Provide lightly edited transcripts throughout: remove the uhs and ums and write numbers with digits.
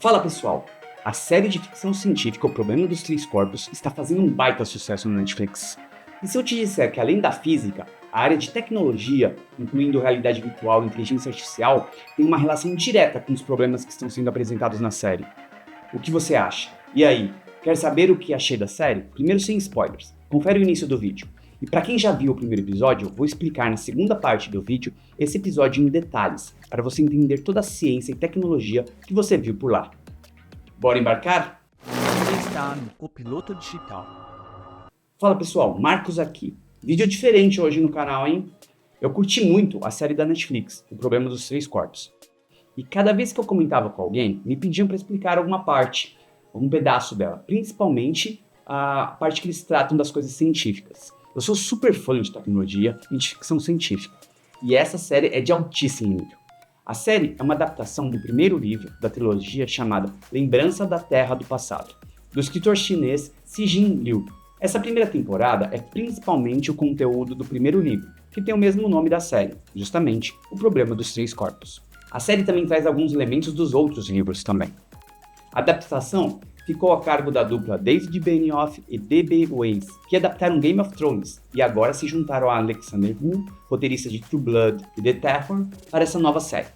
Fala pessoal, a série de ficção científica O Problema dos Três Corpos está fazendo um baita sucesso no Netflix. E se eu te disser que além da física, a área de tecnologia, incluindo realidade virtual e inteligência artificial, tem uma relação direta com os problemas que estão sendo apresentados na série? O que você acha? E aí, quer saber o que achei da série? Primeiro sem spoilers, confere o início do vídeo. E para quem já viu o primeiro episódio, vou explicar na segunda parte do vídeo esse episódio em detalhes, para você entender toda a ciência e tecnologia que você viu por lá. Bora embarcar? Você está no Copiloto Digital. Fala pessoal, Marcos aqui. Vídeo diferente hoje no canal, hein? Eu curti muito a série da Netflix, O Problema dos Três Corpos. E cada vez que eu comentava com alguém, me pediam para explicar alguma parte, algum pedaço dela, principalmente a parte que eles tratam das coisas científicas. Eu sou super fã de tecnologia e de ficção científica, e essa série é de altíssimo nível. A série é uma adaptação do primeiro livro da trilogia chamada Lembrança da Terra do Passado, do escritor chinês Cixin Liu. Essa primeira temporada é principalmente o conteúdo do primeiro livro, que tem o mesmo nome da série, justamente O Problema dos Três Corpos. A série também traz alguns elementos dos outros livros também. A adaptação ficou a cargo da dupla David Benioff e D.B. Weiss, que adaptaram Game of Thrones e agora se juntaram a Alexander Wu, roteirista de True Blood e The Terror, para essa nova série.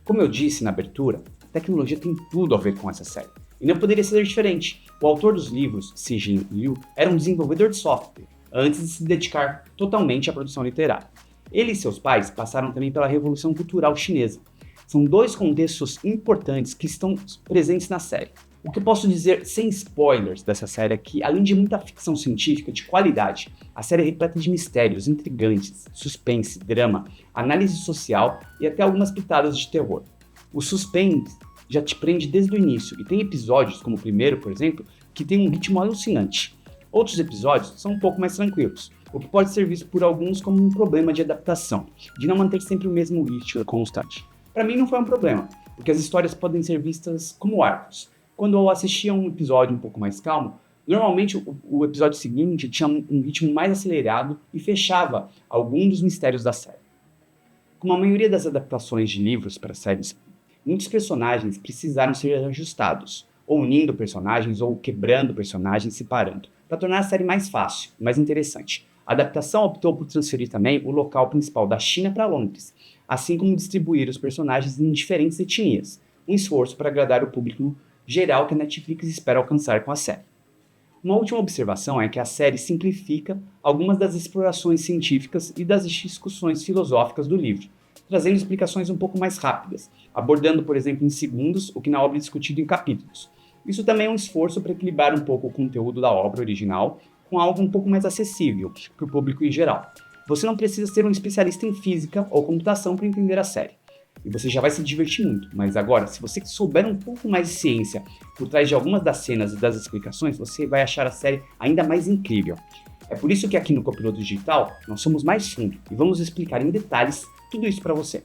Como eu disse na abertura, a tecnologia tem tudo a ver com essa série, e não poderia ser diferente. O autor dos livros, Cixin Liu, era um desenvolvedor de software, antes de se dedicar totalmente à produção literária. Ele e seus pais passaram também pela Revolução Cultural Chinesa. São dois contextos importantes que estão presentes na série. O que eu posso dizer sem spoilers dessa série é que, além de muita ficção científica de qualidade, a série é repleta de mistérios intrigantes, suspense, drama, análise social e até algumas pitadas de terror. O suspense já te prende desde o início e tem episódios, como o primeiro, por exemplo, que tem um ritmo alucinante. Outros episódios são um pouco mais tranquilos, o que pode ser visto por alguns como um problema de adaptação, de não manter sempre o mesmo ritmo constante. Para mim não foi um problema, porque as histórias podem ser vistas como arcos. Quando eu assistia um episódio um pouco mais calmo, normalmente o episódio seguinte tinha um ritmo mais acelerado e fechava algum dos mistérios da série. Como a maioria das adaptações de livros para séries, muitos personagens precisaram ser ajustados, ou unindo personagens ou quebrando personagens, separando, para tornar a série mais fácil e mais interessante. A adaptação optou por transferir também o local principal da China para Londres, assim como distribuir os personagens em diferentes etnias, um esforço para agradar o público geral que a Netflix espera alcançar com a série. Uma última observação é que a série simplifica algumas das explorações científicas e das discussões filosóficas do livro, trazendo explicações um pouco mais rápidas, abordando, por exemplo, em segundos o que na obra é discutido em capítulos. Isso também é um esforço para equilibrar um pouco o conteúdo da obra original com algo um pouco mais acessível para o público em geral. Você não precisa ser um especialista em física ou computação para entender a série. E você já vai se divertir muito, mas agora, se você souber um pouco mais de ciência por trás de algumas das cenas e das explicações, você vai achar a série ainda mais incrível. É por isso que aqui no Copiloto Digital, nós somos mais fundo e vamos explicar em detalhes tudo isso para você.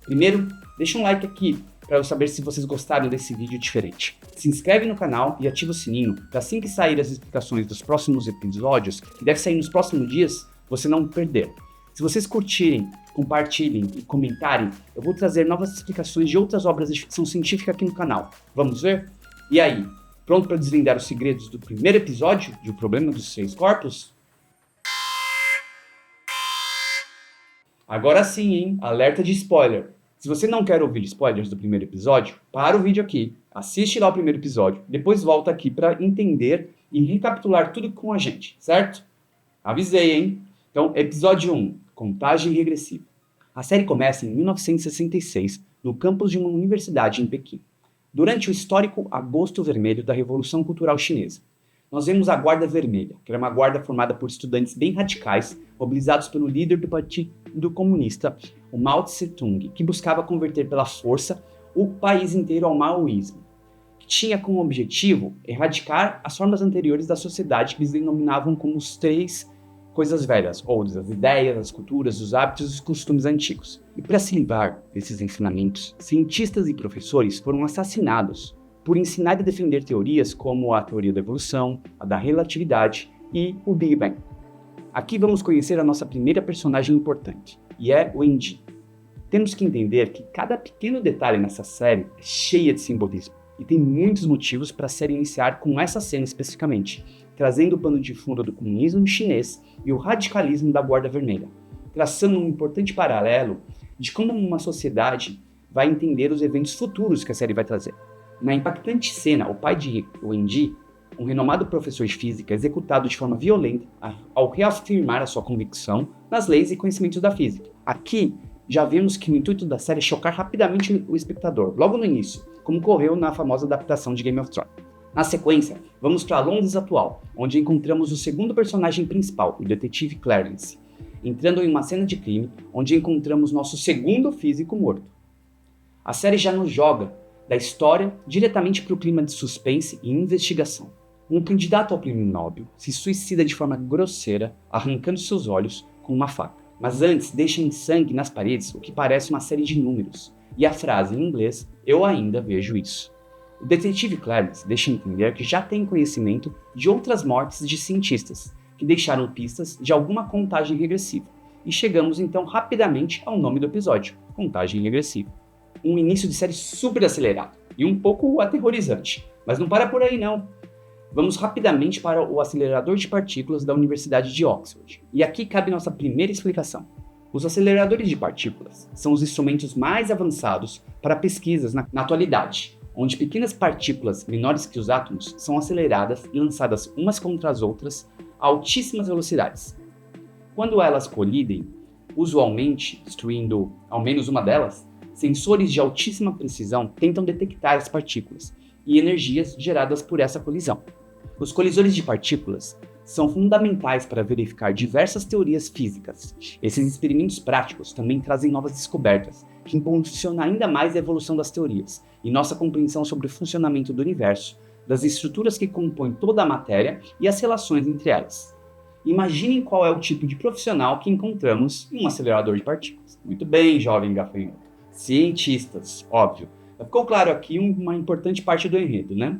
Primeiro, deixa um like aqui para eu saber se vocês gostaram desse vídeo diferente. Se inscreve no canal e ativa o sininho para assim que sair as explicações dos próximos episódios, que deve sair nos próximos dias, você não perder. Se vocês curtirem, compartilhem e comentarem, eu vou trazer novas explicações de outras obras de ficção científica aqui no canal. Vamos ver? E aí, pronto para desvendar os segredos do primeiro episódio de O Problema dos Três Corpos? Agora sim, hein? Alerta de spoiler. Se você não quer ouvir spoilers do primeiro episódio, para o vídeo aqui, assiste lá o primeiro episódio, depois volta aqui para entender e recapitular tudo com a gente, certo? Avisei, hein? Então, episódio 1, Contagem Regressiva. A série começa em 1966, no campus de uma universidade em Pequim, durante o histórico Agosto Vermelho da Revolução Cultural Chinesa. Nós vemos a Guarda Vermelha, que era uma guarda formada por estudantes bem radicais, mobilizados pelo líder do Partido Comunista, o Mao Tse-tung, que buscava converter pela força o país inteiro ao maoísmo, que tinha como objetivo erradicar as formas anteriores da sociedade que eles denominavam como os três coisas velhas, ou as ideias, as culturas, os hábitos e os costumes antigos. E para se livrar desses ensinamentos, cientistas e professores foram assassinados por ensinar e defender teorias como a teoria da evolução, a da relatividade e o Big Bang. Aqui vamos conhecer a nossa primeira personagem importante, e é o Wendy. Temos que entender que cada pequeno detalhe nessa série é cheia de simbolismo, E tem muitos motivos para a série iniciar com essa cena especificamente, trazendo o pano de fundo do comunismo chinês e o radicalismo da Guarda Vermelha, traçando um importante paralelo de como uma sociedade vai entender os eventos futuros que a série vai trazer. Na impactante cena, o pai de Wendy, um renomado professor de física, é executado de forma violenta ao reafirmar a sua convicção nas leis e conhecimentos da física. Aqui, já vemos que o intuito da série é chocar rapidamente o espectador, logo no início, como ocorreu na famosa adaptação de Game of Thrones. Na sequência, vamos para Londres atual, onde encontramos o segundo personagem principal, o detetive Clarence, entrando em uma cena de crime, onde encontramos nosso segundo físico morto. A série já nos joga da história diretamente para o clima de suspense e investigação. Um candidato ao prêmio Nobel se suicida de forma grosseira, arrancando seus olhos com uma faca. Mas antes deixa em sangue nas paredes o que parece uma série de números, e a frase em inglês, "Eu ainda vejo isso". O detetive Clarence deixa entender que já tem conhecimento de outras mortes de cientistas, que deixaram pistas de alguma contagem regressiva. E chegamos então rapidamente ao nome do episódio, Contagem Regressiva. Um início de série super acelerado e um pouco aterrorizante, mas não para por aí não. Vamos rapidamente para o acelerador de partículas da Universidade de Oxford. E aqui cabe nossa primeira explicação. Os aceleradores de partículas são os instrumentos mais avançados para pesquisas na atualidade, onde pequenas partículas menores que os átomos são aceleradas e lançadas umas contra as outras a altíssimas velocidades. Quando elas colidem, usualmente destruindo ao menos uma delas, sensores de altíssima precisão tentam detectar as partículas e energias geradas por essa colisão. Os colisores de partículas são fundamentais para verificar diversas teorias físicas. Esses experimentos práticos também trazem novas descobertas, que impulsionam ainda mais a evolução das teorias e nossa compreensão sobre o funcionamento do universo, das estruturas que compõem toda a matéria e as relações entre elas. Imaginem qual é o tipo de profissional que encontramos em um acelerador de partículas. Muito bem, jovem gafanhoto. Cientistas, óbvio. Ficou claro aqui uma importante parte do enredo, né?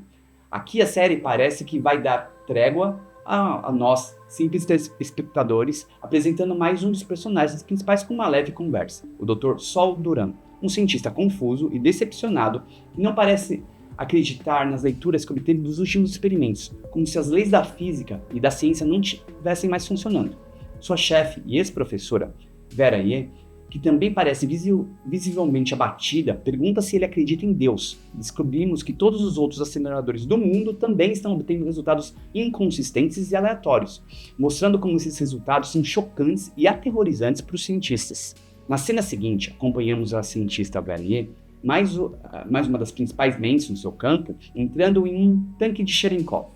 Aqui a série parece que vai dar trégua a nós, simples espectadores, apresentando mais um dos personagens principais com uma leve conversa, o Dr. Sol Duran, um cientista confuso e decepcionado que não parece acreditar nas leituras que obteve dos últimos experimentos, como se as leis da física e da ciência não estivessem mais funcionando. Sua chefe e ex-professora, Vera Ye, que também parece visivelmente abatida, pergunta se ele acredita em Deus. Descobrimos que todos os outros aceleradores do mundo também estão obtendo resultados inconsistentes e aleatórios, mostrando como esses resultados são chocantes e aterrorizantes para os cientistas. Na cena seguinte, acompanhamos a cientista Valier, mais uma das principais mentes no seu campo, entrando em um tanque de Cherenkov.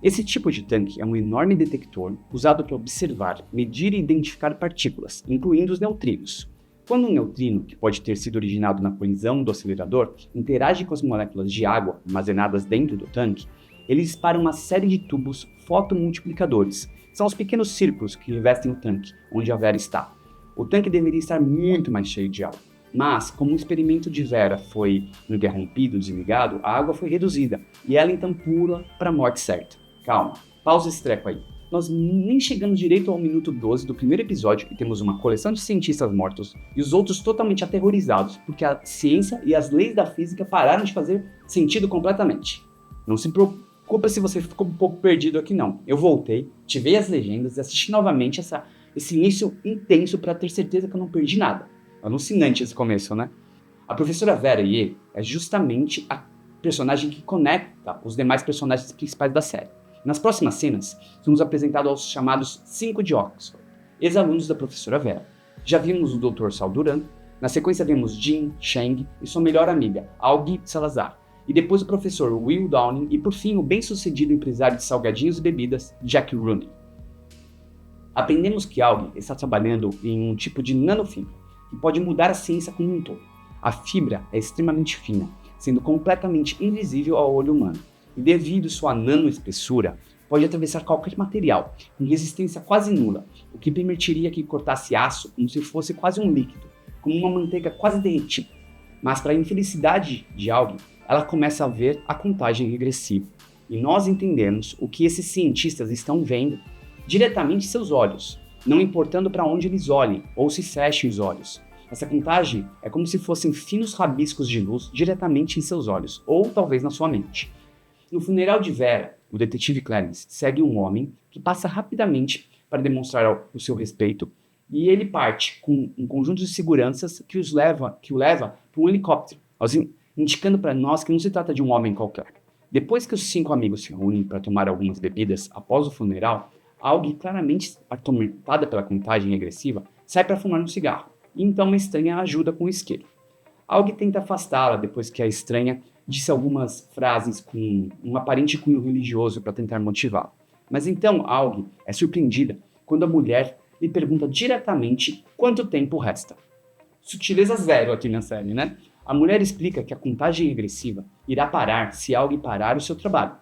Esse tipo de tanque é um enorme detector usado para observar, medir e identificar partículas, incluindo os neutrinos. Quando um neutrino, que pode ter sido originado na colisão do acelerador, interage com as moléculas de água armazenadas dentro do tanque, ele dispara uma série de tubos fotomultiplicadores. São os pequenos círculos que revestem o tanque, onde a Vera está. O tanque deveria estar muito mais cheio de água. Mas, como o experimento de Vera foi interrompido, desligado, a água foi reduzida, e ela então pula para a morte certa. Calma, pausa esse treco aí. Nós nem chegamos direito ao minuto 12 do primeiro episódio e temos uma coleção de cientistas mortos e os outros totalmente aterrorizados porque a ciência e as leis da física pararam de fazer sentido completamente. Não se preocupa se você ficou um pouco perdido aqui não. Eu voltei, ativei as legendas e assisti novamente esse início intenso para ter certeza que eu não perdi nada. Alucinante esse começo, né? A professora Vera Ye é justamente a personagem que conecta os demais personagens principais da série. Nas próximas cenas, somos apresentados aos chamados 5 de Oxford, ex-alunos da professora Vera. Já vimos o Dr. Sol Duran, na sequência vemos Jin Cheng e sua melhor amiga, Augie Salazar, e depois o professor Will Downing e por fim o bem-sucedido empresário de salgadinhos e bebidas, Jack Rooney. Aprendemos que Augie está trabalhando em um tipo de nanofibra, que pode mudar a ciência como um todo. A fibra é extremamente fina, sendo completamente invisível ao olho humano, e devido sua nanoespessura, pode atravessar qualquer material, com resistência quase nula, o que permitiria que cortasse aço como se fosse quase um líquido, como uma manteiga quase derretida. Mas para a infelicidade de Augie, ela começa a ver a contagem regressiva, e nós entendemos o que esses cientistas estão vendo diretamente em seus olhos, não importando para onde eles olhem ou se fechem os olhos. Essa contagem é como se fossem finos rabiscos de luz diretamente em seus olhos, ou talvez na sua mente. No funeral de Vera, o detetive Clarence segue um homem que passa rapidamente para demonstrar o seu respeito, e ele parte com um conjunto de seguranças que o leva para um helicóptero, indicando para nós que não se trata de um homem qualquer. Depois que os 5 amigos se reúnem para tomar algumas bebidas após o funeral, Aug, claramente atormentada pela contagem agressiva, sai para fumar um cigarro, e então uma estranha a ajuda com o isqueiro. Aug tenta afastá-la depois que a estranha disse algumas frases com um aparente cunho religioso para tentar motivá-la. Mas então Aug é surpreendida quando a mulher lhe pergunta diretamente quanto tempo resta. Sutilezas zero aqui na série, né? A mulher explica que a contagem regressiva irá parar se Aug parar o seu trabalho.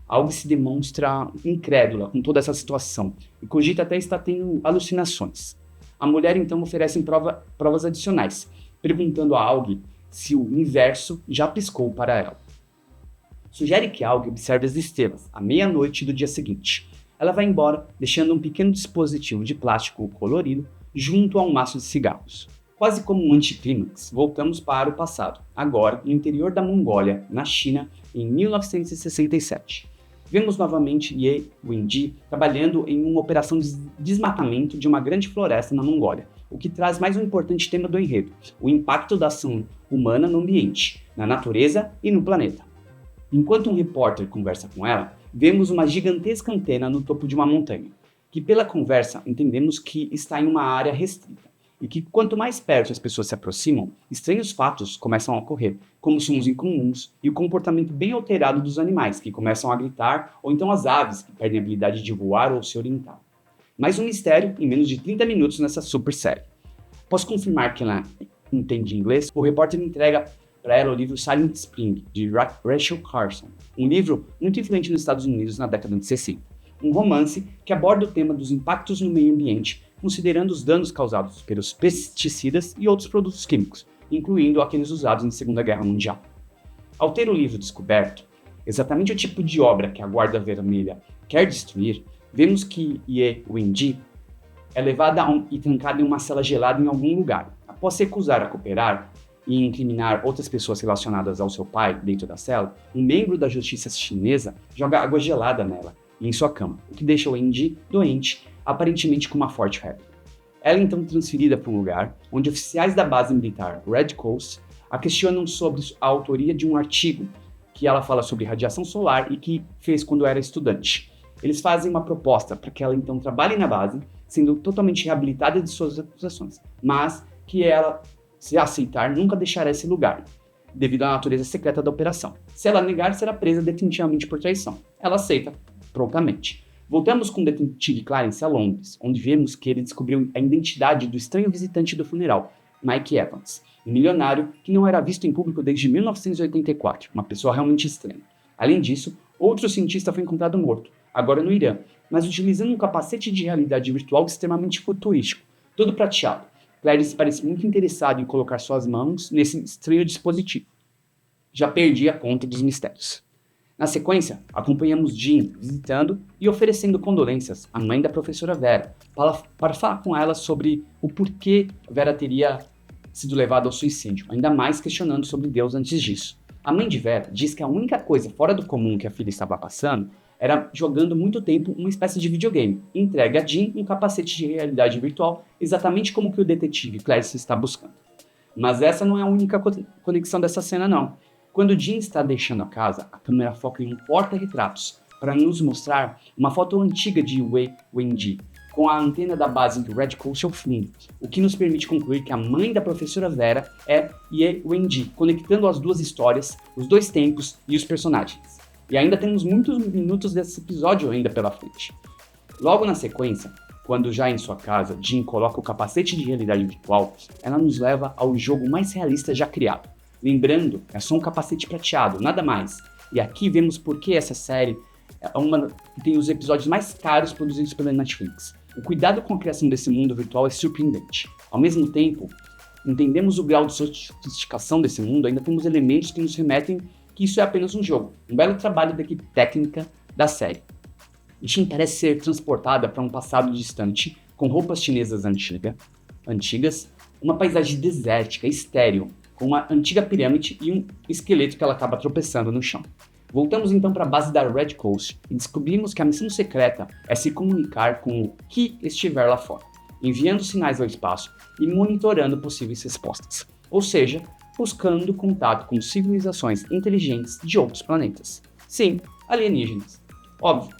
Aug se demonstra incrédula com toda essa situação e cogita até estar tendo alucinações. A mulher então oferece provas adicionais, perguntando a Aug se o universo já piscou para ela. Sugere que Aug observe as estrelas à meia-noite do dia seguinte. Ela vai embora, deixando um pequeno dispositivo de plástico colorido junto a um maço de cigarros. Quase como um anticlímax, voltamos para o passado, agora no interior da Mongólia, na China, em 1967. Vemos novamente Ye Wenji trabalhando em uma operação de desmatamento de uma grande floresta na Mongólia, o que traz mais um importante tema do enredo, o impacto da ação humana no ambiente, na natureza e no planeta. Enquanto um repórter conversa com ela, vemos uma gigantesca antena no topo de uma montanha, que pela conversa entendemos que está em uma área restrita, e que quanto mais perto as pessoas se aproximam, estranhos fatos começam a ocorrer, como sons incomuns e o comportamento bem alterado dos animais, que começam a gritar, ou então as aves, que perdem a habilidade de voar ou se orientar. Mais um mistério em menos de 30 minutos nessa super série. Posso confirmar que ela entende inglês? O repórter entrega para ela o livro Silent Spring, de Rachel Carson, um livro muito influente nos Estados Unidos na década de 60. Um romance que aborda o tema dos impactos no meio ambiente, considerando os danos causados pelos pesticidas e outros produtos químicos, incluindo aqueles usados na Segunda Guerra Mundial. Ao ter o livro descoberto, exatamente o tipo de obra que a Guarda Vermelha quer destruir, vemos que Ye Wenji é levada e trancada em uma cela gelada em algum lugar. Após se recusar a cooperar e incriminar outras pessoas relacionadas ao seu pai dentro da cela, um membro da justiça chinesa joga água gelada nela e em sua cama, o que deixa Wenji doente, aparentemente com uma forte febre. Ela é então transferida para um lugar onde oficiais da base militar Red Coast a questionam sobre a autoria de um artigo que ela fala sobre radiação solar e que fez quando era estudante. Eles fazem uma proposta para que ela então trabalhe na base, sendo totalmente reabilitada de suas acusações, mas que ela, se aceitar, nunca deixará esse lugar, devido à natureza secreta da operação. Se ela negar, será presa definitivamente por traição. Ela aceita prontamente. Voltamos com o detetive Clarence a Londres, onde vemos que ele descobriu a identidade do estranho visitante do funeral, Mike Evans, um milionário que não era visto em público desde 1984, uma pessoa realmente estranha. Além disso, outro cientista foi encontrado morto, agora no Irã, mas utilizando um capacete de realidade virtual extremamente futurístico, todo prateado. Clarence parece muito interessado em colocar suas mãos nesse estranho dispositivo. Já perdi a conta dos mistérios. Na sequência, acompanhamos Jean visitando e oferecendo condolências à mãe da professora Vera, para falar com ela sobre o porquê Vera teria sido levada ao suicídio, ainda mais questionando sobre Deus antes disso. A mãe de Vera diz que a única coisa fora do comum que a filha estava passando era jogando muito tempo uma espécie de videogame, e entrega a Jean um capacete de realidade virtual, exatamente como que o detetive Clarence está buscando. Mas essa não é a única conexão dessa cena não. Quando Jean está deixando a casa, a câmera foca em um porta-retratos para nos mostrar uma foto antiga de Ye Wenji, com a antena da base do Red Coast ao fundo, o que nos permite concluir que a mãe da professora Vera é Ye Wenji, conectando as duas histórias, os dois tempos e os personagens. E ainda temos muitos minutos desse episódio ainda pela frente. Logo na sequência, quando já em sua casa, Jean coloca o capacete de realidade virtual, ela nos leva ao jogo mais realista já criado. Lembrando, é só um capacete prateado, nada mais. E aqui vemos por que essa série é uma que tem os episódios mais caros produzidos pela Netflix. O cuidado com a criação desse mundo virtual é surpreendente. Ao mesmo tempo, entendemos o grau de sofisticação desse mundo, ainda temos elementos que nos remetem que isso é apenas um jogo. Um belo trabalho da equipe técnica da série. Jean parece ser transportada para um passado distante, com roupas chinesas antigas, uma paisagem desértica, estéril, com uma antiga pirâmide e um esqueleto que ela acaba tropeçando no chão. Voltamos então para a base da Red Coast e descobrimos que a missão secreta é se comunicar com o que estiver lá fora, enviando sinais ao espaço e monitorando possíveis respostas, ou seja, buscando contato com civilizações inteligentes de outros planetas. Sim, alienígenas. Óbvio.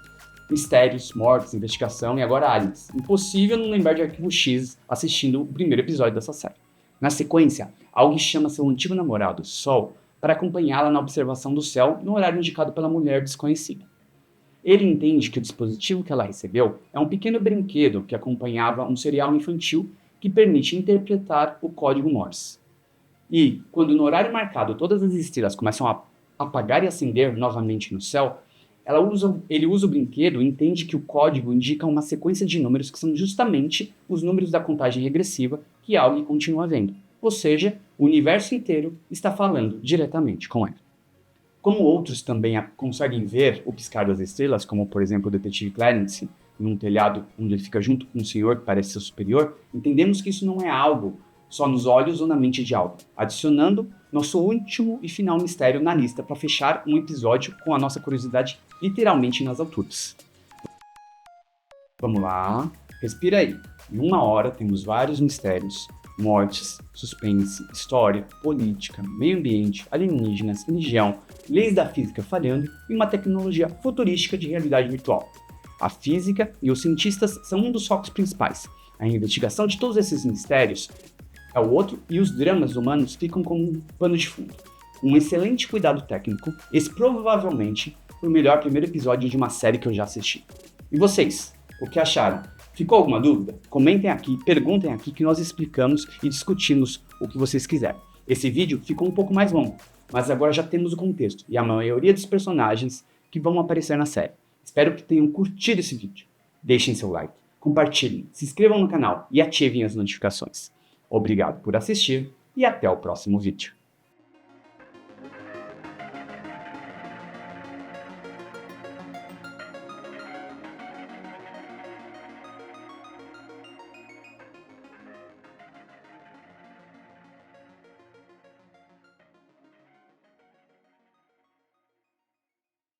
Mistérios, mortes, investigação e agora aliens. Impossível não lembrar de Arquivo X assistindo o primeiro episódio dessa série. Na sequência, Aug chama seu antigo namorado, Sol, para acompanhá-la na observação do céu no horário indicado pela mulher desconhecida. Ele entende que o dispositivo que ela recebeu é um pequeno brinquedo que acompanhava um serial infantil que permite interpretar o código Morse. E, quando no horário marcado todas as estrelas começam a apagar e acender novamente no céu, ele usa o brinquedo e entende que o código indica uma sequência de números que são justamente os números da contagem regressiva que Aug continua vendo. Ou seja, o universo inteiro está falando diretamente com ela. Como outros também conseguem ver o piscar das estrelas, como por exemplo o detetive Clarence, num telhado onde ele fica junto com um senhor que parece ser superior, entendemos que isso não é algo só nos olhos ou na mente de algo, adicionando nosso último e final mistério na lista para fechar um episódio com a nossa curiosidade literalmente nas alturas. Vamos lá, respira aí. Em 1 hora temos vários mistérios, mortes, suspense, história, política, meio ambiente, alienígenas, religião, leis da física falhando e uma tecnologia futurística de realidade virtual. A física e os cientistas são um dos focos principais. A investigação de todos esses mistérios é o outro e os dramas humanos ficam como um pano de fundo. Um excelente cuidado técnico, esse provavelmente foi o melhor primeiro episódio de uma série que eu já assisti. E vocês, o que acharam? Ficou alguma dúvida? Comentem aqui, perguntem aqui que nós explicamos e discutimos o que vocês quiserem. Esse vídeo ficou um pouco mais longo, mas agora já temos o contexto e a maioria dos personagens que vão aparecer na série. Espero que tenham curtido esse vídeo. Deixem seu like, compartilhem, se inscrevam no canal e ativem as notificações. Obrigado por assistir e até o próximo vídeo.